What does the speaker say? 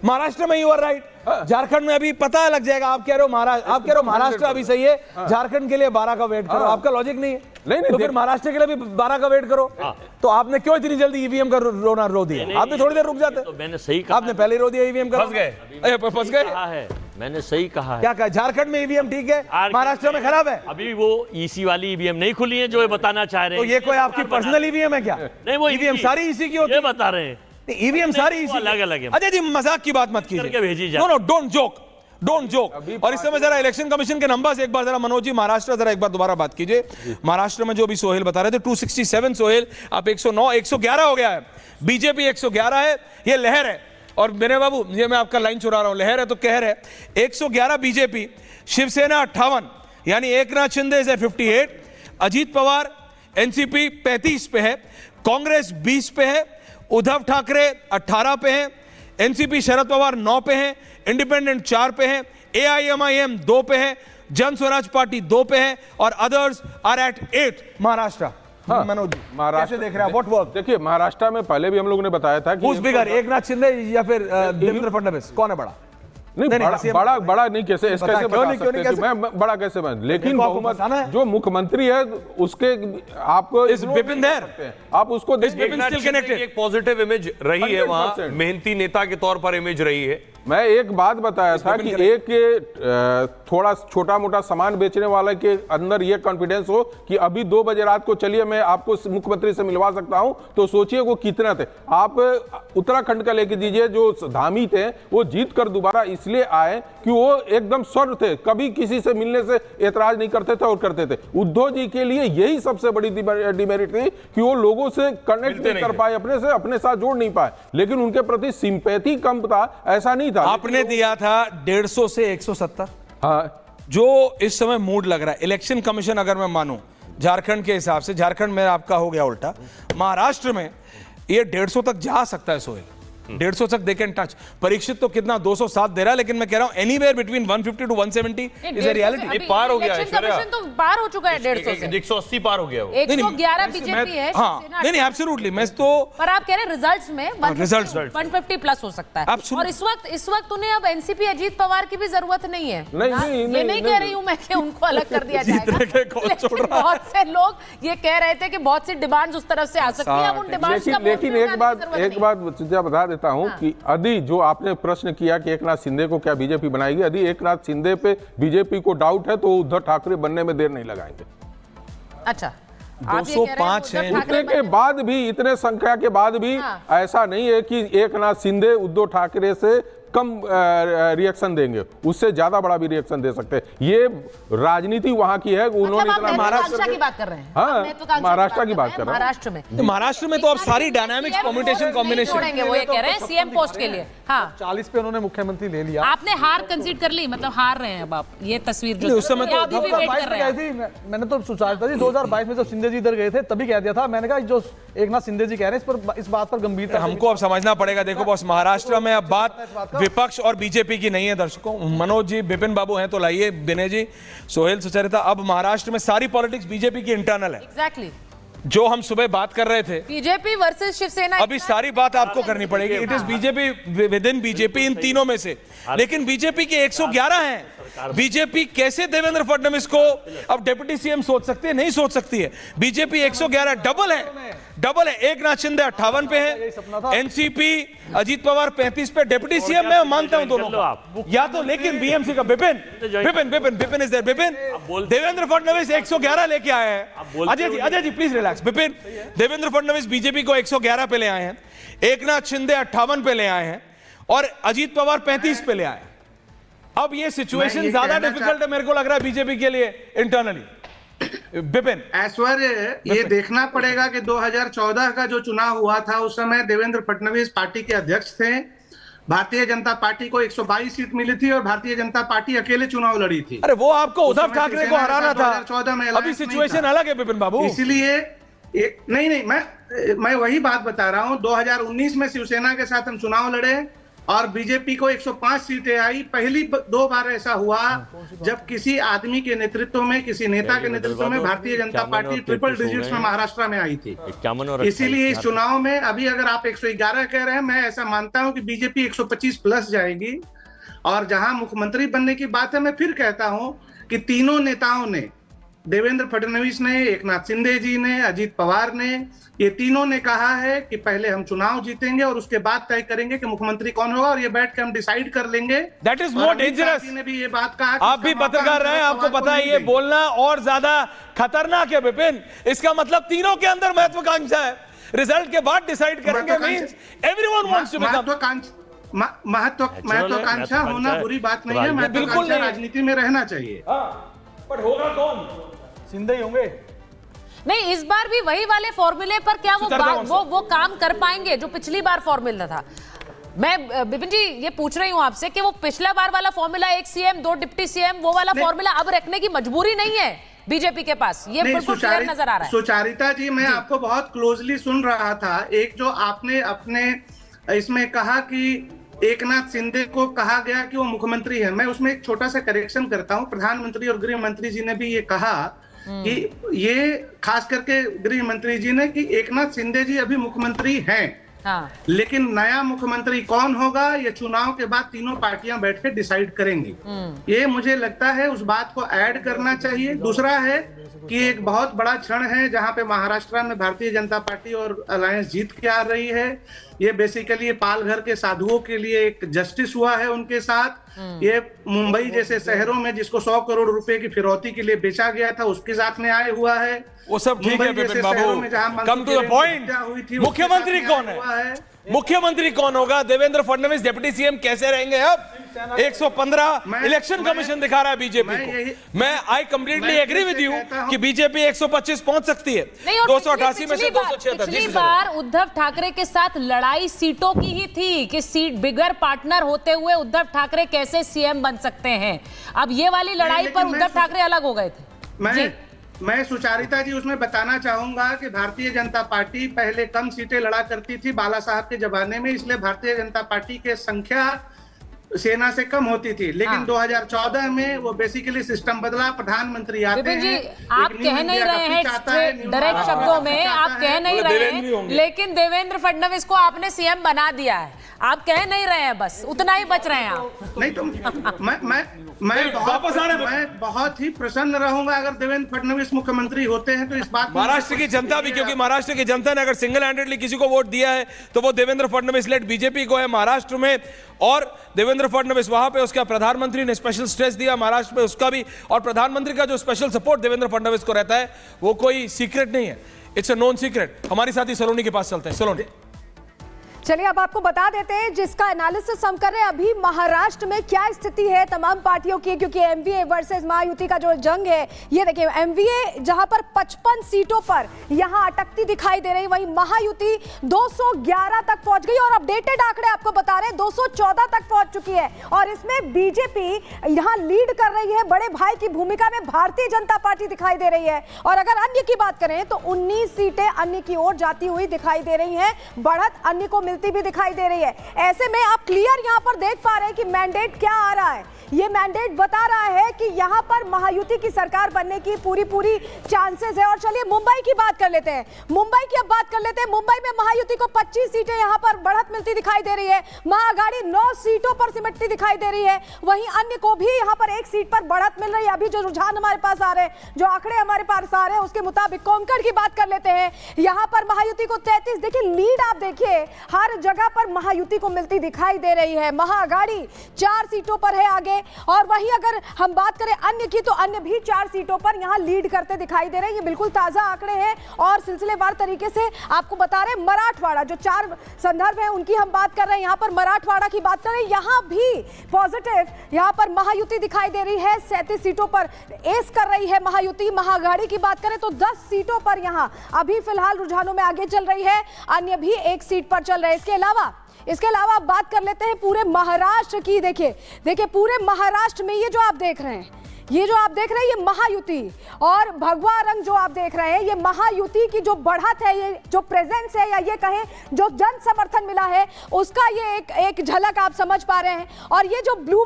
महाराष्ट्र में you are right, Jharkhand में अभी पता लग जाएगा। आप कह रहे हो महाराष्ट्र अभी सही है, झारखंड के लिए 12 का वेट करो, आपका लॉजिक नहीं है। नहीं, तो फिर महाराष्ट्र के लिए भी 12 का वेट करो। तो आपने क्यों इतनी जल्दी ईवीएम का रोना रो दिया? आपने थोड़ी देर रुक जाते। तो मैंने सही कहा, आपने पहले रो दिया ईवीएम का। फंस गए। मैंने सही कहा है। क्या कहा? झारखंड में ईवीएम ठीक है, महाराष्ट्र में खराब है। अभी वो ईसी वाली ईवीएम नहीं खुली है जो ये बताना चाह रहे हैं। तो ये कोई आपकी पर्सनल ईवीएम है क्या? नहीं, वो ईवीएम सारी इसी की होती है, ये बता रहे हैं। ईवीएम सारी इसी अलग अलग है। अजय जी मजाक की बात मत कीजिए, भेजी जाए। No no, don't joke. और इस समय जरा इलेक्शन कमीशन के नंबर्स एक बार जरा मनोज जी महाराष्ट्र जरा एक बार दोबारा बात कीजिए। महाराष्ट्र में जो भी सोहेल बता रहे थे 267 सोहेल, आप 109, 111 हो गया है। बीजेपी 111 है, ये लहर है। और मेरे बाबू ये मैं आपका लाइन चुरा रहा हूं, लहर है तो कहर है। 111 बीजेपी, शिवसेना 58, यानी एकनाथ शिंदे से 58, अजीत पवार एनसीपी 35 पे है, कांग्रेस 20 पे है, उद्धव ठाकरे 18 पे हैं, एनसीपी शरद पवार 9 पे हैं, इंडिपेंडेंट 4 पे हैं, एआईएमआईएम 2 पे है, जन स्वराज पार्टी 2 पे है और others are at 8। Maharashtra Manoj ji Maharashtra देख रहे हैं व्हाट वर्क? देखिए महाराष्ट्र में पहले भी हम लोगों ने बताया था कि बिगर एकनाथ शिंदे या फिर देवेंद्र फडणवीस, कौन है बड़ा? नहीं, बड़ा नहीं, कैसे कैसे बता सकते हैं? मैं बड़ा कैसे बन, लेकिन बहुमत जो मुख्यमंत्री है उसके आपको इस बिपिन देर आप उसको एक पॉजिटिव इमेज रही है वहां, मेहनती नेता के तौर पर इमेज रही है। मैं एक बात बताया था कि एक थोड़ा छोटा मोटा सामान बेचने वाले के अंदर ये कॉन्फिडेंस हो कि अभी 2 बजे रात को चलिए मैं आपको मुख्यमंत्री से मिलवा सकता हूं, तो सोचिए वो कितना थे। आप उत्तराखंड का लेके दीजिए, जो धामी थे वो जीत कर दोबारा इसलिए आए कि वो एकदम स्वर्ग थे, कभी किसी से मिलने से एतराज नहीं करते थे और करते थे। उद्धव जी के लिए यही सबसे बड़ी डिमेरिट थी कि वो लोगों से कनेक्ट नहीं कर पाए, अपने साथ जोड़ नहीं पाए, लेकिन उनके प्रति सिंपैथी कम था, ऐसा नहीं। आपने दिया था 150 से 170। हाँ, जो इस समय मूड लग रहा है, इलेक्शन कमीशन अगर मैं मानूं झारखंड के हिसाब से, झारखंड में आपका हो गया उल्टा, महाराष्ट्र में ये 150 तक जा सकता है सोहेल, 150 तक दे कैन टच। परीक्षित तो कितना 207 दे रहा है, लेकिन मैं कह रहा हूं anywhere between 150 to 170 is a reality. पार हो गया है, तो पार हो चुका है 150 से 180 पार हो गया वो। 111 बीजेपी है। हाँ, नहीं एब्सोल्युटली, मैं तो पर आप कह रहे हैं रिजल्ट्स में 150 प्लस हो सकता है। और इस वक्त उन्हें अब एनसीपी अजीत पवार की भी जरूरत नहीं है। ये नहीं कह रही हूं मैं कि उनको अलग कर दिया जाएगा, बहुत से लोग ये कह रहे थे कि बहुत सी डिमांड्स उस तरफ से आ सकती है, अब उन डिमांड्स का लेकिन एक बात बता देता हूं कि यदि जो आपने प्रश्न किया कि एकनाथ शिंदे को क्या बीजेपी बनाएगी, यदि एकनाथ शिंदे पे बीजेपी को डाउट है तो उद्धव ठाकरे बनने में देर नहीं लगाएंगे। अच्छा, 205 है, इतने के बाद भी, इतने संख्या के बाद भी ऐसा नहीं है कि एकनाथ शिंदे उद्धव ठाकरे से कम रिएक्शन देंगे, उससे ज्यादा बड़ा भी रिएक्शन दे सकते हैं। ये राजनीति वहां की है, उन्होंने महाराष्ट्र की बात कर रहे हैं। हाँ, महाराष्ट्र की बात कर रहे हैं। महाराष्ट्र में तो अब सारी डायनामिक्स परम्यूटेशन कॉम्बिनेशन, वो ये कह रहे हैं सीएम पोस्ट के लिए। हाँ, 40 पे उन्होंने मुख्यमंत्री ले लिया। आपने हार कंसीड कर ली, मतलब हार रहे हैं अब आप। ये तस्वीर जो उस समय तो मैंने तो सोचा था 2022 में जब शिंदे जी इधर गए थे तभी कह दिया था, मैंने कहा जो एकनाथ शिंदे जी कह रहे हैं इस बात पर गंभीरता हमको अब समझना पड़ेगा। देखो बॉस, महाराष्ट्र में अब बात विपक्ष और बीजेपी की नहीं है दर्शकों। मनोज जी, बिपिन बाबू हैं तो लाइए, विनय जी, सोहेल सुचरिता, अब महाराष्ट्र में सारी पॉलिटिक्स बीजेपी की इंटरनल है। एग्जैक्टली जो हम सुबह बात कर रहे थे, बीजेपी वर्सेस शिवसेना, अभी सारी बात आपको करनी पड़ेगी। It is BJP within BJP, इन तीनों में से। लेकिन बीजेपी के 111 हैं। बीजेपी कैसे देवेंद्र फडणवीस को अब डिप्टी सीएम सोच सकती है? नहीं सोच सकती है। बीजेपी 111 डबल है। एकनाथ शिंदे 58 पे है, एनसीपी अजीत पवार 35 पे, डिप्टी सीएम मैं मानता हूं दोनों या तो, लेकिन बीएमसी का विपिन इज देयर। विपिन, देवेंद्र फडणवीस 111 लेके आए हैं। Ajay ji please relax. Vipin, Devendra Fadnavis BJP को 111 पे ले आए हैं, एकनाथ शिंदे 58 पे ले आए हैं और अजीत पवार 35 पे ले आए। अब ये सिचुएशन ज्यादा डिफिकल्ट है मेरे को लग रहा है बीजेपी के लिए इंटरनली। विपिन, ऐश्वर्य, ये देखना पड़ेगा कि 2014 का जो चुनाव हुआ था उस समय देवेंद्र फडणवीस पार्टी के अध्यक्ष थे। भारतीय जनता पार्टी को 122 सीट मिली थी और भारतीय जनता पार्टी अकेले चुनाव लड़ी थी। अरे वो आपको उद्धव ठाकरे को हराना था। 2014 में अभी सिचुएशन अलग है विपिन बाबू, इसीलिए नहीं मैं वही बात बता रहा हूं। 2019 में शिवसेना के साथ हम चुनाव लड़े, और बीजेपी को 105 सीटें आई। पहली 2 बार ऐसा हुआ जब किसी आदमी के नेतृत्व में, किसी नेता के नेतृत्व में Bharatiya Janata party triple digits में महाराष्ट्र में आई थी। इसीलिए इस चुनाव में अभी अगर आप 111 कह रहे हैं, मैं ऐसा मानता हूं कि बीजेपी 125 प्लस जाएगी। और जहां मुख्यमंत्री बनने की बात है, मैं फिर कहता हूं कि तीनों नेताओं ने, देवेंद्र फडणवीस ने, एकनाथ शिंदे जी ने, अजीत पवार ने, ये तीनों ने कहा है कि पहले हम चुनाव जीतेंगे और उसके बाद तय करेंगे कि मुख्यमंत्री कौन होगा, और ये बैठ के हम डिसाइड कर लेंगे। That is more dangerous. ने भी ये बात कहा। आप भी पत्रकार रहे हैं, आपको पता है ये बोलना और ज्यादा खतरनाक है विपिन। इसका मतलब तीनों के अंदर महत्वाकांक्षा है, रिजल्ट के बाद डिसाइड करेंगे। Means everyone wants to become. महत्वाकांक्षा होना बुरी बात नहीं है, महत्वाकांक्षा राजनीति में रहना चाहिए। पर होगा कौन? शिंदे ही होंगे। नहीं, इस बार भी वही वाले फॉर्मूले पर क्या वो काम कर पाएंगे जो पिछली बार फॉर्मूला था? मैं विपिन जी ये पूछ रही हूं आपसे कि वो पिछला बार वाला फॉर्मूला, 1 सीएम 2 डिप्टी सीएम, वो वाला फॉर्मूला अब रखने की मजबूरी नहीं है बीजेपी के पास। ये बिल्कुल क्लियर नजर आ रहा है। सुचारिता जी, मैं आपको बहुत क्लोजली सुन रहा था। एक जो आपने अपने इसमें कहा कि एकनाथ शिंदे को कहा गया कि वो मुख्यमंत्री है, मैं उसमें एक छोटा सा करेक्शन करता हूं। प्रधानमंत्री और गृह मंत्री जी ने भी ये कहा कि ये खास करके गृह मंत्री जी ने कि एकनाथ शिंदे जी अभी मुख्यमंत्री हैं। हाँ। लेकिन नया मुख्यमंत्री कौन होगा ये चुनाव के बाद तीनों पार्टियां बैठ के डिसाइड करेंगी। ये मुझे लगता है उस बात को ऐड करना चाहिए। दूसरा है कि एक बहुत बड़ा क्षण है जहां पे महाराष्ट्र में भारतीय जनता पार्टी और अलायंस जीत के आ रही है। ये बेसिकली पालघर के साधुओं के लिए एक जस्टिस हुआ है उनके साथ। ये मुंबई जैसे शहरों में जिसको 100 करोड़ रुपए की फिरौती के लिए बेचा गया था, उसके साथ न्याय हुआ है। वो सब ठीक है विपिन बाबू, कम टू द पॉइंट। मुख्यमंत्री कौन है? मुख्यमंत्री कौन होगा? देवेंद्र फडणवीस डिप्टी सीएम कैसे रहेंगे? अब 115 इलेक्शन कमीशन दिखा रहा है बीजेपी को। मैं I completely agree with you कि बीजेपी 125 पहुंच सकती है। 288 में से 276। पिछली बार उद्धव ठाकरे के साथ लड़ाई सीटों की ही थी कि सीट बिगर पार्टनर होते हुए उद्धव ठाकरे कैसे सीएम बन सकते हैं। अब ये वाली लड़ाई पर उद्धव ठाकरे अलग हो गए थे। मैं सुचारिता जी उसमें बताना चाहूंगा कि भारतीय जनता पार्टी पहले कम सीटें लड़ा करती थी बाला साहब के जमाने में, इसलिए भारतीय जनता पार्टी की संख्या सेना से कम होती थी। लेकिन 2014 में वो बेसिकली सिस्टम बदला, प्रधानमंत्री आते हैं। जी, आप कह नहीं रहे हैं डायरेक्ट शब्दों में, आप कह नहीं रहे हैं, लेकिन देवेंद्र फडणवीस को आपने सीएम बना दिया है। आप कह नहीं रहे हैं, बस उतना ही बच रहे हैं आप। नहीं तो मैं बहुत ही प्रसन्न रहूंगा अगर देवेंद्र फडणवीस मुख्यमंत्री होते हैं। तो इस बात महाराष्ट्र की जनता भी, क्योंकि महाराष्ट्र की जनता ने अगर सिंगल हैंडेडली किसी को वोट दिया है तो वो देवेंद्र फडणवीस लेड बीजेपी को है महाराष्ट्र में। और देवेंद्र फडणवीस वहां पे, उसका प्रधानमंत्री ने स्पेशल स्ट्रेस दिया महाराष्ट्र में, उसका भी। और प्रधानमंत्री का जो स्पेशल सपोर्ट देवेंद्र फडणवीस को रहता है वो कोई सीक्रेट नहीं है, इट्स अ नोन सीक्रेट। हमारी साथी सलोनी के पास चलते हैं। सलोनी, चलिए अब आपको बता देते हैं जिसका एनालिसिस हम कर रहे हैं अभी महाराष्ट्र में क्या स्थिति है तमाम पार्टियों की, क्योंकि एमवीए वर्सेस महायुति का जो जंग है, ये देखिए एमवीए जहां पर 55 सीटों पर यहां अटकती दिखाई दे रही, वहीं महायुति 211 तक पहुंच गई और अपडेटेड आंकड़े आपको बता रहे हैं 214 तक पहुंच चुकी है। और इसमें बीजेपी यहां लीड कर रही है, बड़े भाई की भूमिका में भारतीय जनता पार्टी दिखाई दे रही है। और अगर अन्य की बात करें तो 19 सीटें अन्य की ओर जाती हुई दिखाई दे रही हैं, बढ़त अन्य को भी दिखाई दे रही है। ऐसे में आप क्लियर यहां पर देख पा रहे हैं कि मैंडेट क्या आ रहा है। ये मैंडेट बता रहा है कि यहां पर महायुति की सरकार बनने की पूरी चांसेस है। और चलिए मुंबई की बात कर लेते हैं, मुंबई की अब बात कर लेते हैं। मुंबई में महायुति को 25 सीटें यहां पर बढ़त मिलती दिखाई दे रही है, महाअघाड़ी 9 सीटों पर सिमटती दिखाई दे रही है, वहीं अन्य को भी यहां पर 1 सीट पर बढ़त मिल रही है। अभी जो रुझान हमारे पास आ रहे हैं, जो आंकड़े हमारे पास आ रहे हैं, उसके मुताबिक कोंकण की बात कर लेते हैं, यहां पर महायुति को 33, देखिए लीड आप देखिए हर जगह पर महायुति को मिलती दिखाई दे रही है। महाअघाड़ी 4 सीटों पर है आगे, और वहीं अगर हम बात करें अन्य की तो अन्य भी 4 सीटों पर यहां लीड करते दिखाई दे रहे हैं। ये बिल्कुल ताजा आंकड़े हैं और सिलसिलेवार तरीके से आपको बता रहे हैं। मराठवाड़ा जो 4 संदर्भ है उनकी हम बात कर रहे हैं, यहां पर मराठवाड़ा की बात कर रहे हैं, यहां भी पॉजिटिव यहां पर महायुति दिखाई दे रही है। 37 सीटों पर एस कर रही है महायुति। महाअघाड़ी की बात करें तो 10 सीटों पर यहां अभी फिलहाल रुझानों में आगे चल रही है, अन्य भी 1 सीट पर चल रहे हैं। इसके अलावा बात कर लेते हैं पूरे महाराष्ट्र की। देखिए पूरे महाराष्ट्र में ये जो आप देख रहे हैं, ये जो आप देख रहे हैं ये महायुति, और भगवा रंग जो आप देख रहे हैं ये महायुति की जो बढ़त है, ये जो प्रेजेंस है, या ये कहें जो जन समर्थन मिला है, उसका ये एक झलक आप समझ पा रहे हैं। और ये जो ब्लू